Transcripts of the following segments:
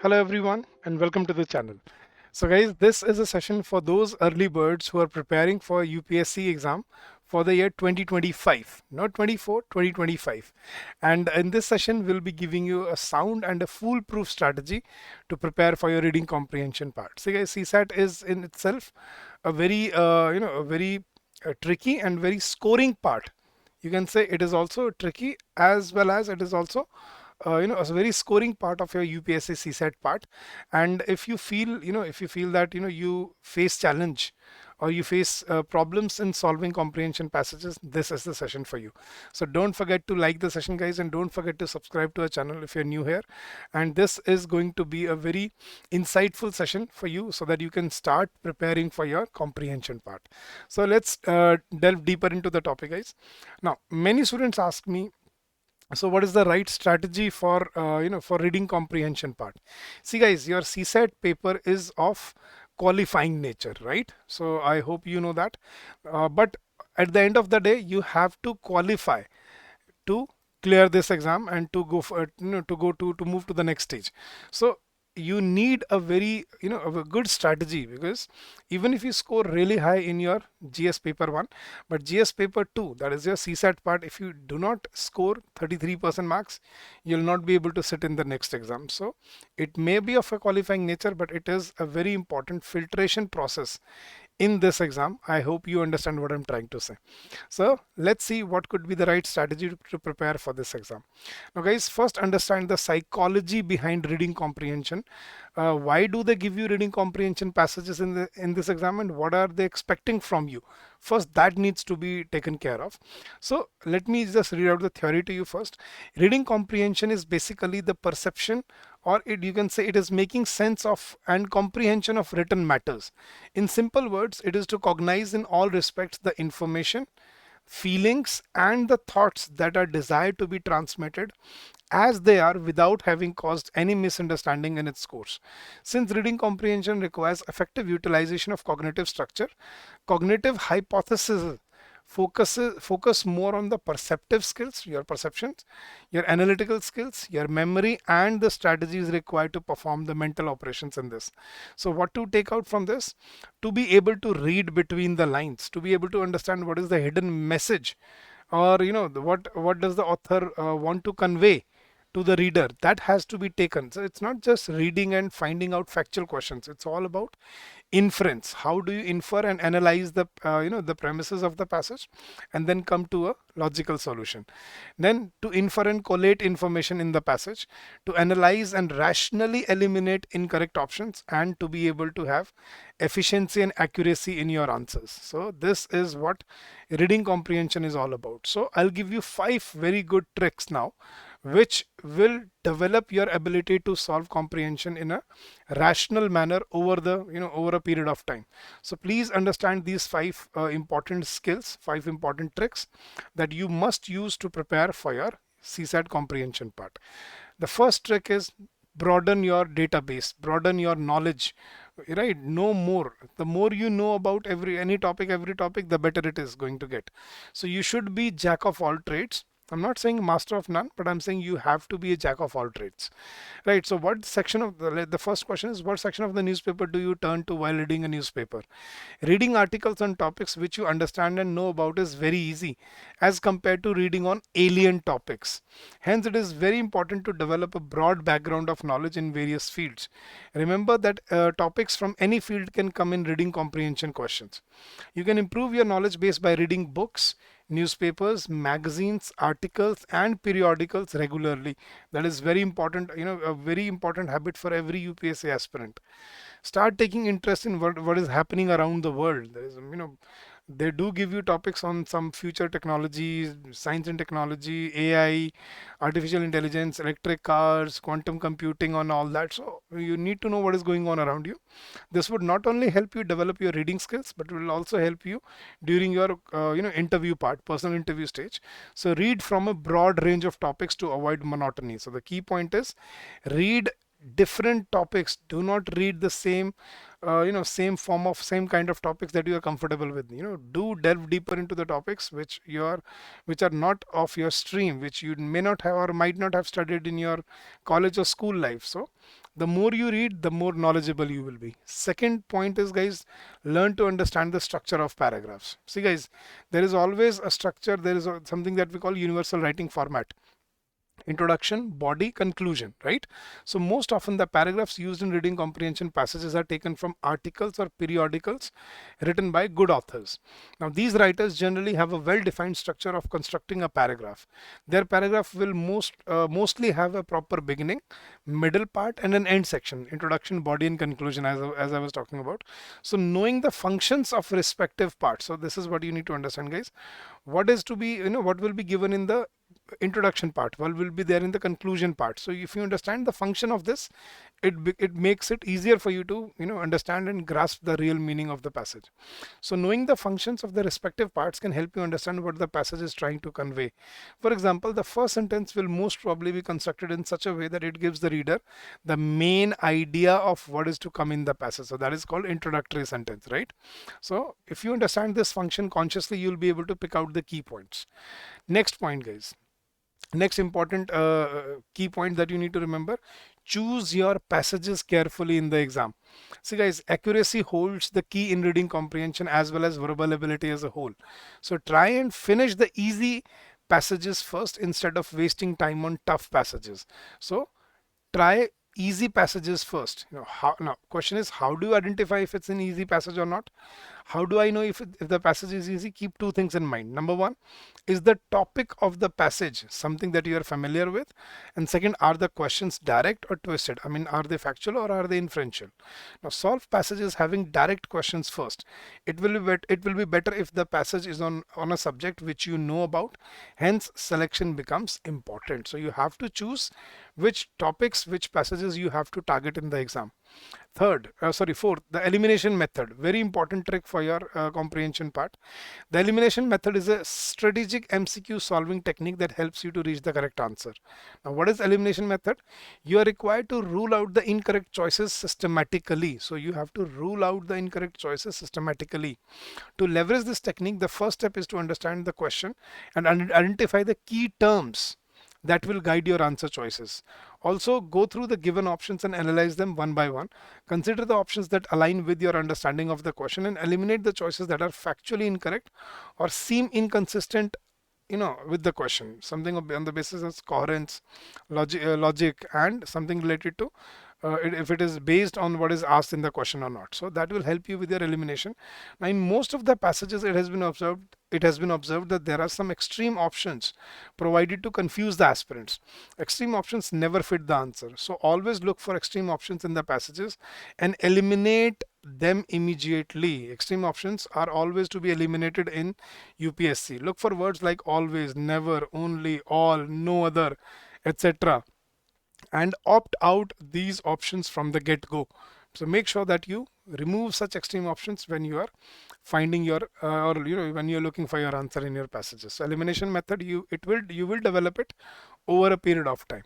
Hello everyone and welcome to the channel. So guys, this is a session for those early birds who are preparing for UPSC exam for the year 2025, not 24, 2025. And in this session, we'll be giving you a sound and a foolproof strategy to prepare for your reading comprehension part. So guys, CSAT is in itself a very, a very tricky and very scoring part. You can say it is also tricky as well as it is also a very scoring part of your UPSC CSAT part. And if you feel, if you feel that, you face challenge or you face problems in solving comprehension passages, this is the session for you. So don't forget to like the session, guys, and don't forget to subscribe to our channel if you're new here. And this is going to be a very insightful session for you so that you can start preparing for your comprehension part. So let's delve deeper into the topic, guys. Now, many students ask me, so what is the right strategy for for reading comprehension part? See guys, your CSAT paper is of qualifying nature, right? So I hope you know that. But at the end of the day, you have to qualify to clear this exam and to go for, to go to move to the next stage. So you need a very a good strategy, because even if you score really high in your GS paper 1, but GS paper 2, that is your CSAT part, if you do not score 33% marks, you'll not be able to sit in the next exam. So it may be of a qualifying nature, but it is a very important filtration process in this exam. I hope you understand what I'm trying to say. So let's see what could be the right strategy to prepare for this exam. Now guys, first understand the psychology behind reading comprehension. Why do they give you reading comprehension passages in this exam, and what are they expecting from you? First, that needs to be taken care of. So let me just read out the theory to you first. Reading comprehension is basically the perception, or you can say it is making sense of and comprehension of written matters. In simple words, it is to cognize in all respects the information, feelings, and the thoughts that are desired to be transmitted as they are, without having caused any misunderstanding in its course. Since reading comprehension requires effective utilization of cognitive structure, cognitive hypothesis focus more on the perceptive skills, your perceptions, your analytical skills, your memory, and the strategies required to perform the mental operations in this. So what to take out from this? To be able to read between the lines, to be able to understand what is the hidden message, or what does the author want to convey to the reader, that has to be taken. So it's not just reading and finding out factual questions, it's all about inference. How do you infer and analyze the the premises of the passage and then come to a logical solution? Then to infer and collate information in the passage, to analyze and rationally eliminate incorrect options, and to be able to have efficiency and accuracy in your answers. So this is what reading comprehension is all about. So I'll give you 5 very good tricks now, which will develop your ability to solve comprehension in a rational manner over the over a period of time. So please understand these 5 important skills, 5 important tricks that you must use to prepare for your CSAT comprehension part. The first trick is broaden your database, broaden your knowledge, right? Know more. The more you know about every topic, the better it is going to get. So you should be jack of all trades. I'm not saying master of none, but I'm saying you have to be a jack of all trades, right? So what section of the first question is, what section of the newspaper do you turn to while reading a newspaper? Reading articles on topics which you understand and know about is very easy as compared to reading on alien topics. Hence, it is very important to develop a broad background of knowledge in various fields. Remember that topics from any field can come in reading comprehension questions. You can improve your knowledge base by reading books, newspapers, magazines, articles, and periodicals regularly. That is very important, a very important habit for every UPSC aspirant. Start taking interest in what is happening around the world. There is, they do give you topics on some future technologies, science and technology, AI, artificial intelligence, electric cars, quantum computing, on all that. So you need to know what is going on around you. This would not only help you develop your reading skills, but will also help you during your interview part, personal interview stage. So read from a broad range of topics to avoid monotony. So the key point is, read different topics. Do not read the same kind of topics that you are comfortable with. Do delve deeper into the topics which are not of your stream, which you may not have or might not have studied in your college or school life. So The more you read, the more knowledgeable you will be. Second point is, guys, learn to understand the structure of paragraphs. See, guys, there is always a structure. There is something that we call universal writing format: introduction, body, conclusion, right? So most often the paragraphs used in reading comprehension passages are taken from articles or periodicals written by good authors. Now these writers generally have a well-defined structure of constructing a paragraph. Their paragraph will mostly have a proper beginning, middle part, and an end section: introduction, body, and conclusion, as I was talking about. So knowing the functions of respective parts, so this is what you need to understand, guys. What is to be, what will be given in the introduction part, what will be there in the conclusion part. So if you understand the function of this, it makes it easier for you to understand and grasp the real meaning of the passage. So knowing the functions of the respective parts can help you understand what the passage is trying to convey. For example, the first sentence will most probably be constructed in such a way that it gives the reader the main idea of what is to come in the passage. So that is called introductory sentence, right? So if you understand this function consciously, you'll be able to pick out the key points. Next point, guys. Next important key point that you need to remember: choose your passages carefully in the exam. See, guys, accuracy holds the key in reading comprehension as well as verbal ability as a whole. So try and finish the easy passages first instead of wasting time on tough passages. So try easy passages first. How, now question is, how do you identify if it's an easy passage or not? How do I know if the passage is easy? Keep two things in mind. Number one, is the topic of the passage something that you are familiar with? And second, are the questions direct or twisted? I mean, are they factual or are they inferential? Now solve passages having direct questions first. It will be better if the passage is on a subject which you know about. Hence selection becomes important. So you have to choose which topics, which passages you have to target in the exam. Fourth, the elimination method. Very important trick for your comprehension part. The elimination method is a strategic MCQ solving technique that helps you to reach the correct answer. Now, what is elimination method? You are required to rule out the incorrect choices systematically. So you have to rule out the incorrect choices systematically. To leverage this technique, the first step is to understand the question and identify the key terms that will guide your answer choices. Also, go through the given options and analyze them one by one. Consider the options that align with your understanding of the question and eliminate the choices that are factually incorrect or seem inconsistent with the question. Something on the basis of coherence, logic, and something related to if it is based on what is asked in the question or not. So that will help you with your elimination. Now in most of the passages it has been observed that there are some extreme options provided to confuse the aspirants. Extreme options never fit the answer. So always look for extreme options in the passages and eliminate them immediately. Extreme options are always to be eliminated in UPSC. Look for words like always, never, only, all, no other, etc., and opt out these options from the get-go. So make sure that you remove such extreme options when you are finding your or when you're looking for your answer in your passages. So elimination method, you will develop it over a period of time.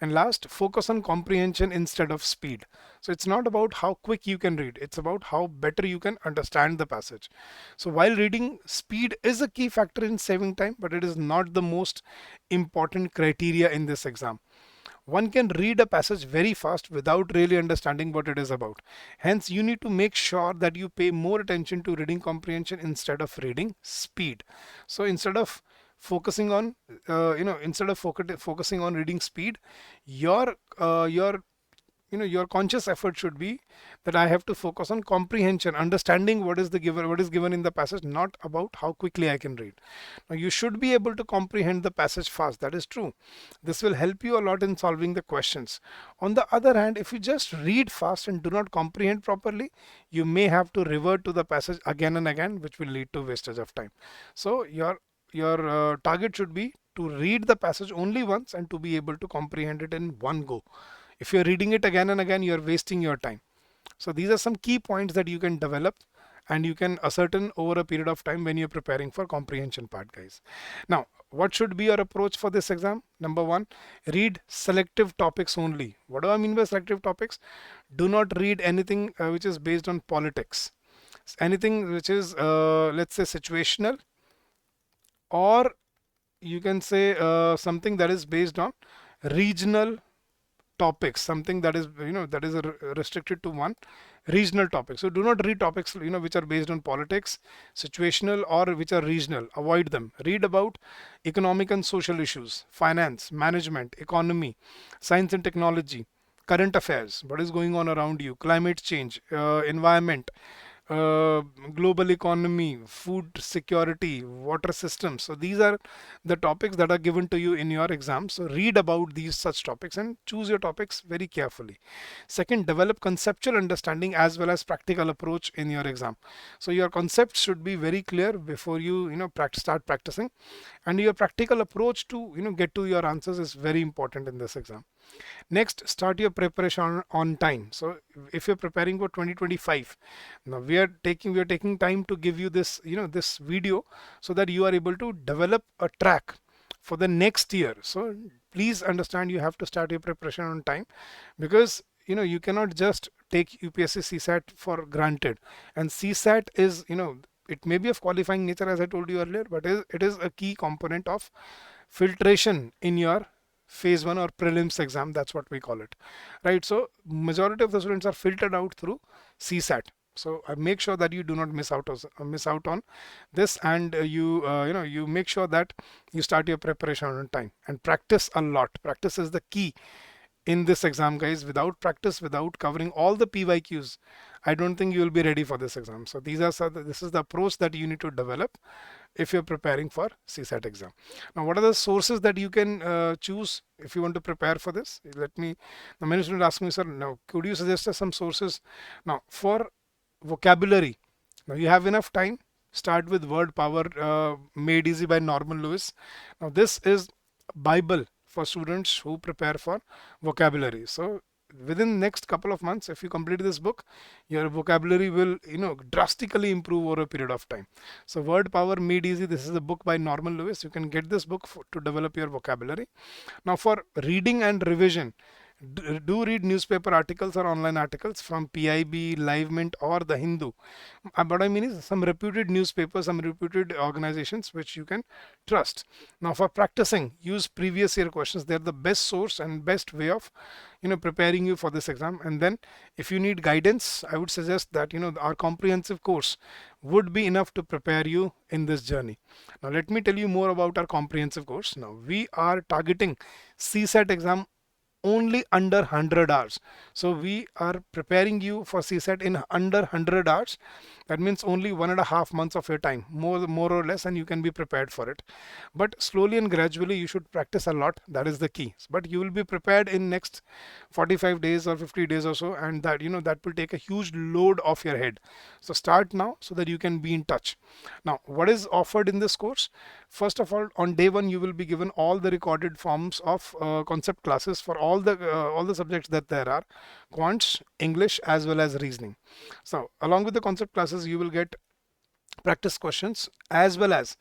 And last, focus on comprehension instead of speed. So it's not about how quick you can read, it's about how better you can understand the passage. So while reading, speed is a key factor in saving time, but it is not the most important criteria in this exam. One can read a passage very fast without really understanding what it is about. Hence, you need to make sure that you pay more attention to reading comprehension instead of reading speed. So instead of focusing on, focusing on reading speed, your your conscious effort should be that I have to focus on comprehension, understanding what is given in the passage, not about how quickly I can read. Now you should be able to comprehend the passage fast, that is true. This will help you a lot in solving the questions. On the other hand, if you just read fast and do not comprehend properly, you may have to revert to the passage again and again, which will lead to wastage of time. So your target should be to read the passage only once and to be able to comprehend it in one go. If you're reading it again and again, you're wasting your time. So these are some key points that you can develop and you can ascertain over a period of time when you're preparing for comprehension part, guys. Now, what should be your approach for this exam? Number one, read selective topics only. What do I mean by selective topics? Do not read anything which is based on politics. Anything which is, let's say, situational, or you can say something that is based on regional topics, something that is, that is restricted to one regional topic. So do not read topics, which are based on politics, situational, or which are regional. Avoid them. Read about economic and social issues, finance, management, economy, science and technology, current affairs, what is going on around you, climate change, environment, uh, global economy, food security, water systems. So these are the topics that are given to you in your exam. So read about these such topics and choose your topics very carefully. Second, develop conceptual understanding as well as practical approach in your exam. So your concepts should be very clear before you start practicing, and your practical approach to get to your answers is very important in this exam. Next, start your preparation on time. So if you're preparing for 2025, now we are taking time to give you this this video so that you are able to develop a track for the next year. So please understand, you have to start your preparation on time, because you cannot just take UPSC CSAT for granted. And CSAT is, it may be of qualifying nature, as I told you earlier, but it is a key component of filtration in your phase 1 or prelims exam. That's what we call it, right? So majority of the students are filtered out through CSAT. So make sure that you do not miss out on this, and you make sure that you start your preparation on time and practice a lot. Practice is the key in this exam, guys. Without practice, without covering all the PYQs, I don't think you will be ready for this exam. So this is the approach that you need to develop if you're preparing for CSAT exam. Now, what are the sources that you can choose if you want to prepare for this? The many students ask me, sir, now could you suggest us some sources? Now, for vocabulary, now you have enough time. Start with Word Power, Made Easy by Norman Lewis. Now, this is Bible for students who prepare for vocabulary. So within next couple of months, if you complete this book, your vocabulary will drastically improve over a period of time. So Word Power Made Easy, this is a book by Norman Lewis. You can get this book to develop your vocabulary. Now for reading and revision, do read newspaper articles or online articles from PIB, Live Mint, or The Hindu. What I mean is some reputed newspapers, some reputed organizations which you can trust. Now for practicing, use previous year questions. They're the best source and best way of preparing you for this exam. And then if you need guidance, I would suggest that our comprehensive course would be enough to prepare you in this journey. Now let me tell you more about our comprehensive course. Now we are targeting CSAT exam only under 100 hours. So we are preparing you for CSAT in under 100 hours. That means only 1.5 months of your time, more or less, and you can be prepared for it. But slowly and gradually you should practice a lot. That is the key. But you will be prepared in next 45 days or 50 days or so, and that that will take a huge load off your head. So start now so that you can be in touch. Now what is offered in this course? First of all, on day 1 you will be given all the recorded forms of concept classes for all the subjects that there are: quants, English, as well as reasoning. So along with the concept classes, you will get practice questions as well as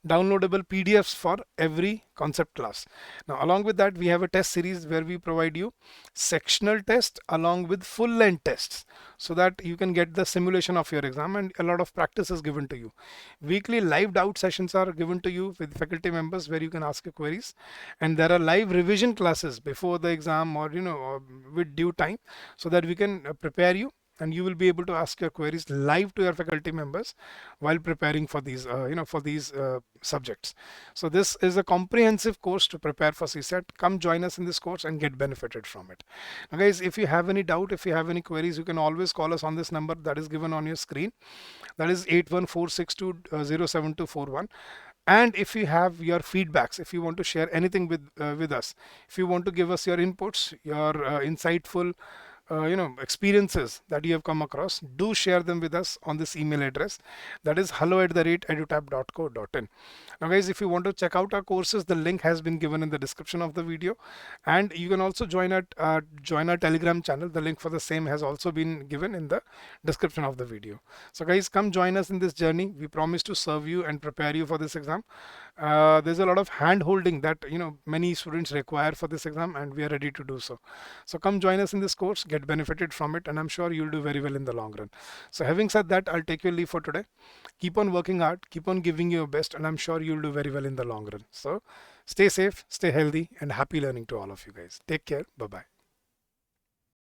downloadable PDFs for every concept class. Now along with that, we have a test series where we provide you sectional test along with full length tests, so that you can get the simulation of your exam, and a lot of practice is given to you. Weekly live doubt sessions are given to you with faculty members where you can ask your queries, and there are live revision classes before the exam, or or with due time, so that we can prepare you, and you will be able to ask your queries live to your faculty members while preparing for these subjects. So this is a comprehensive course to prepare for CSAT. Come join us in this course and get benefited from it. Now guys, if you have any doubt, if you have any queries, you can always call us on this number that is given on your screen. That is 8146207241. And if you have your feedbacks, if you want to share anything with us, if you want to give us your inputs, your insightful experiences that you have come across, do share them with us on this email address, that is hello@edutab.co.in. Now guys, if you want to check out our courses, the link has been given in the description of the video, and you can also join our Telegram channel. The link for the same has also been given in the description of the video. So guys, come join us in this journey. We promise to serve you and prepare you for this exam. There's a lot of hand holding that many students require for this exam, and we are ready to do so. So come join us in this course, get benefited from it, and I'm sure you'll do very well in the long run. So having said that, I'll take your leave for today. Keep on working hard, keep on giving your best, and I'm sure you'll do very well in the long run. So stay safe, stay healthy, and happy learning to all of you guys. Take care. Bye bye.